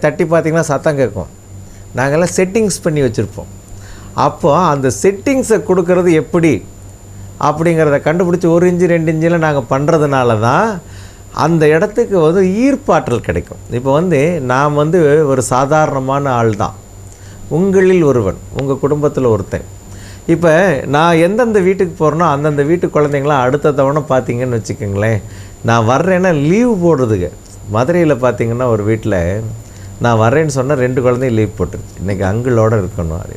தட்டி பார்த்திங்கன்னா சத்தம் கேட்கும். நாங்கள்லாம் செட்டிங்ஸ் பண்ணி வச்சுருப்போம். அப்போ அந்த செட்டிங்ஸை கொடுக்கறது எப்படி அப்படிங்கிறத கண்டுபிடிச்சி 1 இன்ச்சு 2 இன்ச்சில் நாங்கள் பண்ணுறதுனால தான் அந்த இடத்துக்கு வந்து ஈர்ப்பாற்றல் கிடைக்கும். இப்போ வந்து நான் வந்து ஒரு சாதாரணமான ஆள் தான், உங்களில் ஒருவன், உங்கள் குடும்பத்தில் ஒருத்தன். இப்போ நான் எந்தெந்த வீட்டுக்கு போகிறேனோ அந்தந்த வீட்டு குழந்தைங்களாம் அடுத்த தவணை பார்த்தீங்கன்னு வச்சுக்கோங்களேன், நான் வர்றேன்னா லீவ் போடுறதுக்கு. மதுரையில் பார்த்தீங்கன்னா ஒரு வீட்டில் நான் வர்றேன்னு சொன்னால் 2 குழந்தைங்க லீவ் போட்டுருச்சு. இன்றைக்கி அங்கிளோடு இருக்கணும். அது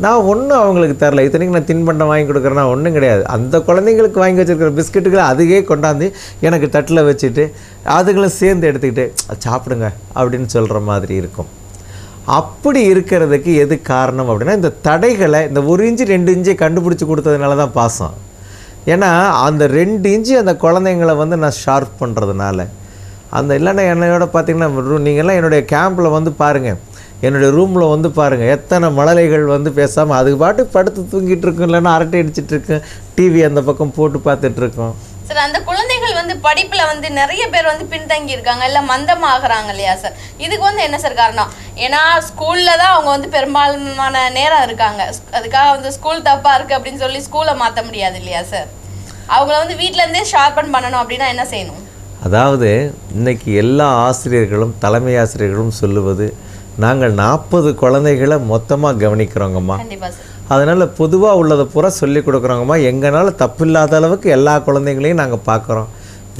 நான் ஒன்றும் அவங்களுக்கு தரல. இத்தனைக்கு நான் தின்பண்டம் வாங்கி கொடுக்குறேன்னா ஒன்றும் கிடையாது. அந்த குழந்தைங்களுக்கு வாங்கி வச்சுருக்கிற பிஸ்கெட்டுகளை அதுவே கொண்டாந்து எனக்கு தட்டில் வச்சுட்டு அதுகளும் சேர்ந்து எடுத்துக்கிட்டு சாப்பிடுங்க அப்படின்னு சொல்கிற மாதிரி இருக்கும். அப்படி இருக்கிறதுக்கு எது காரணம் அப்படின்னா, இந்த தடைகளை இந்த 1 இன்ச்சு 2 இன்ச்சை கண்டுபிடிச்சி கொடுத்ததுனால தான் பாசம். ஏன்னா அந்த 2 இன்ச்சு அந்த குழந்தைங்களை வந்து நான் ஷார்ப் பண்ணுறதுனால அந்த இல்லைன்னா என்னையோட பார்த்திங்கன்னா நீங்கள்லாம் என்னுடைய கேம்பில் வந்து பாருங்கள், என்னுடைய ரூமில் வந்து பாருங்கள், எத்தனை மழலைகள் வந்து பேசாமல் அதுக்கு பாட்டு படுத்து தூங்கிட்டு இருக்கும், இல்லைன்னா அரட்டை அடிச்சிட்ருக்கு, டிவி அந்த பக்கம் போட்டு பார்த்துட்ருக்கோம். சார் அந்த குழந்தைகள் வந்து படிப்பில் வந்து நிறைய பேர் வந்து பின்தங்கி இருக்காங்க, இல்லை மந்தமாகறாங்க இல்லையா சார்? இதுக்கு வந்து என்ன சார் காரணம்? ஏன்னா ஸ்கூலில் தான் அவங்க வந்து பெரும்பாலான நேரம் இருக்காங்க. அதுக்காக வந்து ஸ்கூல் தப்பாக இருக்குது அப்படின்னு சொல்லி ஸ்கூலை மாற்ற முடியாது இல்லையா சார்? அவங்கள வந்து வீட்டிலேருந்தே ஷார்பன் பண்ணணும் அப்படின்னா என்ன செய்யணும்? அதாவது இன்றைக்கி எல்லா ஆசிரியர்களும் தலைமை ஆசிரியர்களும் சொல்லுவது, நாங்கள் 40 குழந்தைகளை மொத்தமாக கவனிக்கிறோங்கம்மா, அதனால் பொதுவாக உள்ளதை பூரா சொல்லி கொடுக்குறோங்கம்மா, எங்களால் தப்பில்லாத அளவுக்கு எல்லா குழந்தைங்களையும் நாங்கள் பார்க்குறோம்,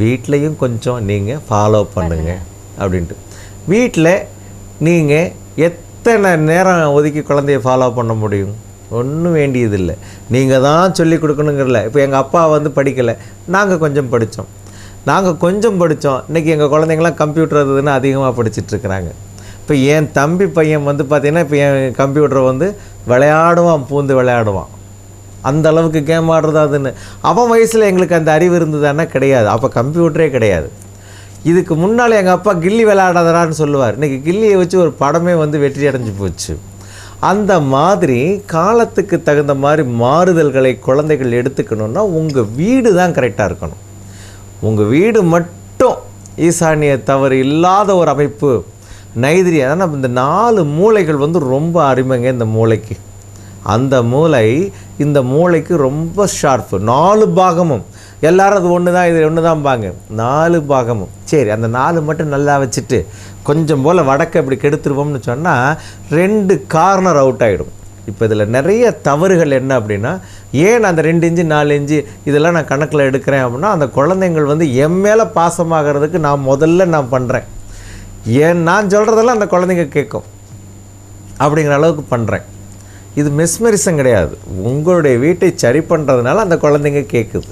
வீட்லேயும் கொஞ்சம் நீங்கள் ஃபாலோ பண்ணுங்க அப்படின்ட்டு. வீட்டில் நீங்கள் எத்தனை நேரம் ஒதுக்கி குழந்தைய ஃபாலோ பண்ண முடியும்? ஒன்றும் வேண்டியதில்லை, நீங்கள் தான் சொல்லி கொடுக்கணுங்கிறல. இப்போ எங்கள் அப்பா வந்து படிக்கலை, நாங்கள் கொஞ்சம் படித்தோம். இன்றைக்கி எங்கள் குழந்தைங்களாம் கம்ப்யூட்டர் அதுன்னு அதிகமாக படிச்சிட்ருக்குறாங்க. இப்போ என் தம்பி பையன் வந்து பார்த்திங்கன்னா இப்போ என் கம்ப்யூட்டரை வந்து பூந்து விளையாடுவான். அந்த அளவுக்கு கேம் ஆடுறது அதுன்னு. அவன் வயசில் எங்களுக்கு அந்த அறிவு இருந்ததுன்னா கிடையாது, அப்போ கம்ப்யூட்டரே கிடையாது. இதுக்கு முன்னால் எங்கள் அப்பா கில்லி விளையாடாதான்னு சொல்லுவார். இன்றைக்கி கில்லியை வச்சு ஒரு படமே வந்து வெற்றி அடைஞ்சு போச்சு. அந்த மாதிரி காலத்துக்கு தகுந்த மாதிரி மாறுதல்களை குழந்தைகள் எடுத்துக்கணுன்னா உங்கள் வீடு தான் கரெக்டாக இருக்கணும். உங்கள் வீடு மட்டும் ஈசானிய தவறு இல்லாத ஒரு அமைப்பு, நைதிரி. அதனால் இந்த 4 மூளைகள் வந்து ரொம்ப அருமைங்க. இந்த மூளைக்கு, அந்த மூளை இந்த மூளைக்கு ரொம்ப ஷார்ப்பு. 4 பாகமும் எல்லாரும் அது ஒன்று தான், இது ஒன்று தான் பாங்க, 4 பாகமும். சரி, அந்த 4 மட்டும் நல்லா வச்சுட்டு கொஞ்சம் போல் வடக்க இப்படி கெடுத்துருவோம்னு சொன்னால் 2 கார்னர் அவுட் ஆகிடும். இப்போ இதில் நிறைய தவறுகள் என்ன அப்படின்னா, ஏன் அந்த 2 இன்ச்சு 4 இன்ச்சு இதெல்லாம் நான் கணக்கில் எடுக்கிறேன் அப்படின்னா, அந்த குழந்தைங்கள் வந்து என் மேலே பாசமாகிறதுக்கு நான் பண்ணுறேன். ஏன் நான் சொல்கிறதெல்லாம் அந்த குழந்தைங்க கேட்கும் அப்படிங்கிற அளவுக்கு பண்ணுறேன். இது மெஸ்மரிசம் கிடையாது, உங்களுடைய வீட்டை சரி பண்ணுறதுனால அந்த குழந்தைங்க கேட்குது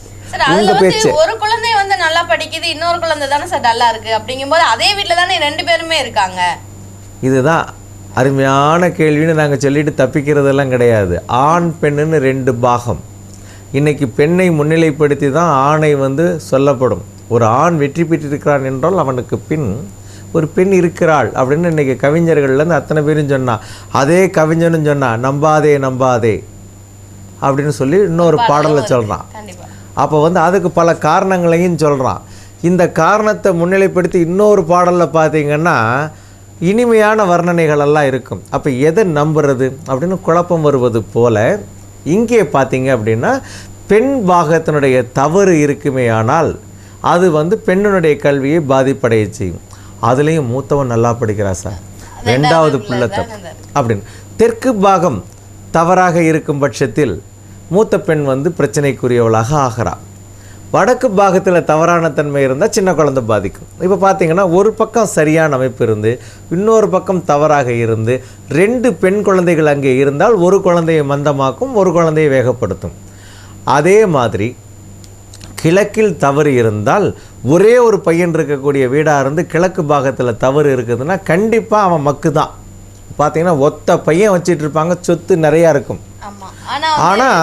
உங்கள் பேச்சு. ஒரு குழந்தை வந்து நல்லா படிக்குது, இன்னொரு குழந்தை தானே சார் நல்லா இருக்குது. அப்படிங்கும்போது அதே வீட்டில் தானே 2 பேருமே இருக்காங்க. இதுதான் அருமையான கேள்வின்னு நாங்கள் சொல்லிட்டு தப்பிக்கிறதெல்லாம் கிடையாது. ஆண் பெண்ணுன்னு 2 பாகம். இன்றைக்கி பெண்ணை முன்னிலைப்படுத்தி தான் ஆணை வந்து சொல்லப்படும். ஒரு ஆண் வெற்றி பெற்றிருக்கிறான் என்றால் அவனுக்கு பின் ஒரு பெண் இருக்கிறாள் அப்படின்னு இன்றைக்கி கவிஞர்கள்லேருந்து அத்தனை பேரும் சொன்னான். அதே கவிஞனும் சொன்னான், நம்பாதே நம்பாதே அப்படின்னு சொல்லி இன்னொரு பாடலை சொல்கிறான். அப்போ வந்து அதுக்கு பல காரணங்களையும் சொல்கிறான். இந்த காரணத்தை முன்னிலைப்படுத்தி இன்னொரு பாடலில் பார்த்திங்கன்னா இனிமையான வர்ணனைகளெல்லாம் இருக்கும். அப்போ எதை நம்புறது அப்படின்னு குழப்பம் வருவது போல் இங்கே பார்த்தீங்க அப்படின்னா பெண் பாகத்தினுடைய தவறு இருக்குமே ஆனால் அது வந்து பெண்ணினுடைய கல்வியை பாதிப்படைய செய்யும். அதுலேயும் மூத்தவன் நல்லா படிக்கிறா சார், 2வது பிள்ளை அப்படின்னு. தெற்கு பாகம் தவறாக இருக்கும் பட்சத்தில் மூத்த பெண் வந்து பிரச்சனைக்குரியவளாக ஆகிறா. வடக்கு பாகத்தில் தவறான தன்மை இருந்தால் சின்ன குழந்தை பாதிக்கும். இப்போ பார்த்திங்கன்னா ஒரு பக்கம் சரியான அமைப்பு இருந்து இன்னொரு பக்கம் தவறாக இருந்து 2 பெண் குழந்தைகள் அங்கே இருந்தால் ஒரு குழந்தையை மந்தமாக்கும், ஒரு குழந்தையை வேகப்படுத்தும். அதே மாதிரி கிழக்கில் தவறு இருந்தால் ஒரே ஒரு பையன் இருக்கக்கூடிய வீடாக இருந்து கிழக்கு பாகத்தில் தவறு இருக்குதுன்னா கண்டிப்பாக அவன் மக்கு தான். பார்த்தீங்கன்னா ஒத்த பையன் வச்சிட்டு இருப்பாங்க, சொத்து நிறையா இருக்கும், ஆனால்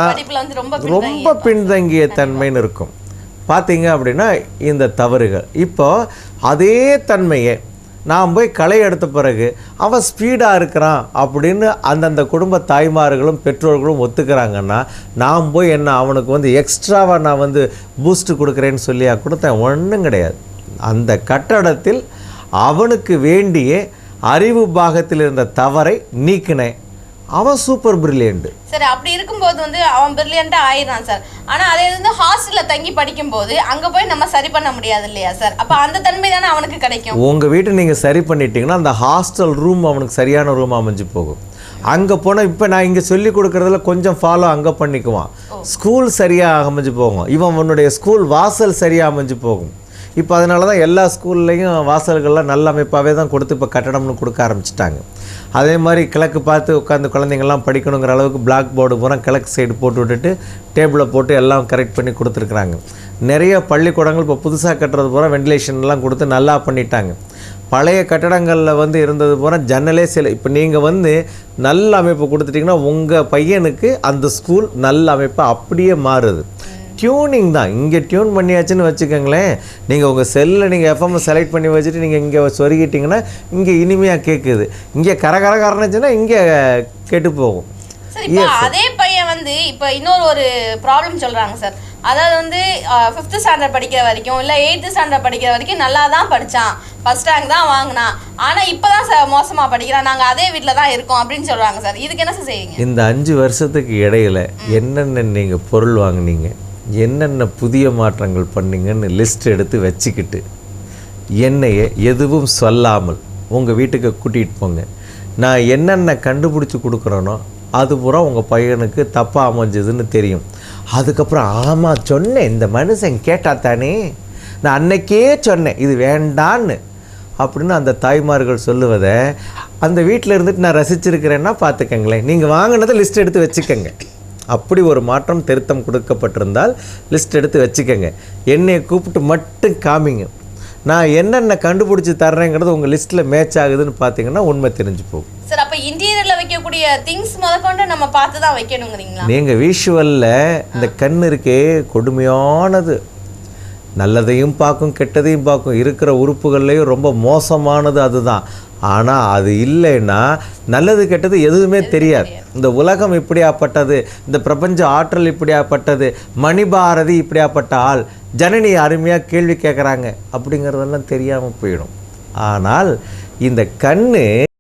ரொம்ப பின்தங்கிய தன்மைன்னு இருக்கும். பார்த்தீங்க அப்படின்னா இந்த தவறுகள். இப்போ அதே தன்மையை நான் போய் களை எடுத்த பிறகு அவன் ஸ்பீடாக இருக்கிறான் அப்படின்னு அந்தந்த குடும்ப தாய்மார்களும் பெற்றோர்களும் ஒத்துக்கிறாங்கன்னா நான் போய் என்ன அவனுக்கு வந்து எக்ஸ்ட்ராவாக நான் வந்து பூஸ்ட்டு கொடுக்குறேன்னு சொல்லியா கொடுத்தேன்? ஒன்றும் கிடையாது. அந்த கட்டடத்தில் அவனுக்கு வேண்டிய அறிவு பாகத்தில் இருந்த தவறை நீக்கினேன். அவன் சூப்பர் பிரில்லியன்ட். சரி, அப்படி இருக்கும்போது வந்து அவன் பிரில்லியண்டா ஆயிடுறான் சார். ஆனா அதே வந்து ஹாஸ்டல்ல தங்கி படிக்கும் போது அங்க போய் நம்ம சரி பண்ண முடியாது இல்லையா சார்? அப்ப அந்த தன்மை தானே அவனுக்கு கிடைக்கும். உங்க வீட்டை நீங்க சரி பண்ணிட்டீங்கன்னா அந்த ஹாஸ்டல் ரூம் அவனுக்கு சரியான ரூம் அமைஞ்சு போகும். அங்கே போனால் இப்போ நான் இங்கே சொல்லி கொடுக்குறதுல கொஞ்சம் ஃபாலோ அங்கே பண்ணிக்குவான். ஸ்கூல் சரியாக அமைஞ்சு போகும். இவனுடைய ஸ்கூல் வாசல் சரியாக அமைஞ்சு போகும். இப்போ அதனால தான் எல்லா ஸ்கூல்லையும் வாசல்கள்லாம் நல்ல அமைப்பாகவே தான் கொடுத்து இப்போ கட்டடம்னு கொடுக்க ஆரம்பிச்சிட்டாங்க. அதே மாதிரி கிழக்கு பார்த்து உட்காந்து குழந்தைங்கள்லாம் படிக்கணுங்கிற அளவுக்கு பிளாக் போர்டு பூரா கிழக்கு சைடு போட்டு விட்டுட்டு டேபிளை போட்டு எல்லாம் கரெக்ட் பண்ணி கொடுத்துருக்குறாங்க. நிறைய பள்ளிக்கூடங்கள் இப்போ புதுசாக கட்டுறது பூரா வெண்டிலேஷன்லாம் கொடுத்து நல்லா பண்ணிட்டாங்க. பழைய கட்டடங்களில் வந்து இருந்தது பூரா ஜன்னலே சில இப்போ நீங்கள் வந்து நல்ல அமைப்பு கொடுத்துட்டிங்கன்னா உங்கள் பையனுக்கு அந்த ஸ்கூல் நல்ல அமைப்பு அப்படியே மாறுது. டியூனிங் தான். இங்கே டியூன் பண்ணியாச்சுன்னு வச்சுக்கோங்களேன், நீங்கள் உங்கள் செல்லில் நீங்கள் எஃப்எம் செலக்ட் பண்ணி வச்சுட்டு நீங்கள் இங்கே சொருகிட்டிங்கன்னா இங்கே இனிமையாக கேட்குது. இங்கே கரகரகரணுச்சுன்னா இங்கே கெட்டு போகும். சார், இப்போ அதே பையன் வந்து இப்போ ஒரு ப்ராப்ளம் சொல்கிறாங்க சார். அதாவது வந்து 5th ஸ்டாண்டர்ட் படிக்கிற வரைக்கும் இல்லை 8th ஸ்டாண்டர்ட் படிக்கிற வரைக்கும் நல்லா தான் படித்தான், ஃபர்ஸ்ட் ரேங்க் தான் வாங்கினான். ஆனால் இப்போ தான் சார் மோசமாக படிக்கிறான், நாங்கள் அதே வீட்டில் தான் இருக்கோம் அப்படின்னு சொல்கிறாங்க சார். இதுக்கு என்ன சார் செய்வீங்க? இந்த 5 வருஷத்துக்கு இடையில என்னென்ன நீங்கள் பொருள் வாங்கினீங்க, என்னென்ன புதிய மாற்றங்கள் பண்ணீங்கன்னு லிஸ்ட் எடுத்து வச்சுக்கிட்டு என்னைய எதுவும் சொல்லாமல் உங்கள் வீட்டுக்கு கூட்டிகிட்டு போங்க. நான் என்னென்ன கண்டுபிடிச்சி கொடுக்குறேனோ அது பூரா உங்கள் பையனுக்கு தப்பாக அமைஞ்சதுன்னு தெரியும். அதுக்கப்புறம் ஆமாம் சொன்னேன், இந்த மனுஷன் கேட்டாத்தானே, நான் அன்னைக்கே சொன்னேன் இது வேண்டான்னு அப்படின்னு அந்த தாய்மார்கள் சொல்லுவதை அந்த வீட்டில் இருந்துட்டு நான் ரசிச்சிருக்கிறேன்னா பார்த்துக்கங்களேன். நீங்கள் வாங்கினதை லிஸ்ட் எடுத்து வச்சுக்கோங்க. அப்படி ஒரு மாற்றம் திருத்தம் கொடுக்கப்பட்டிருந்தால் லிஸ்ட் எடுத்து வச்சுக்கோங்க. என்னையை கூப்பிட்டு மட்டும் காமிங்க. நான் என்னென்ன கண்டுபிடிச்சி தர்றேங்கிறது உங்கள் லிஸ்ட்டில் மேட்ச் ஆகுதுன்னு பார்த்தீங்கன்னா உண்மை தெரிஞ்சு போகும். சார், அப்போ இன்டீரியரில் வைக்கக்கூடிய திங்ஸ் முதற்கொண்டு நம்ம பார்த்து தான் வைக்கணுங்கிறீங்களா? நீங்கள் விஷுவலில் இந்த கண் இருக்கே கொடுமையானது. நல்லதையும் பார்க்கும் கெட்டதையும் பார்க்கும். இருக்கிற உறுப்புகள்லேயும் ரொம்ப மோசமானது அதுதான். ஆனால் அது இல்லைன்னா நல்லது கெட்டது எதுவுமே தெரியாது. இந்த உலகம் இப்படியாப்பட்டது, இந்த பிரபஞ்ச ஆற்றல் இப்படியாப்பட்டது, மணிபாரதி இப்படியாப்பட்ட ஆள், ஜனனி அருமையாக கேள்வி கேட்குறாங்க அப்படிங்கிறதெல்லாம் தெரியாமல் போயிடும். ஆனால் இந்த கண்ணு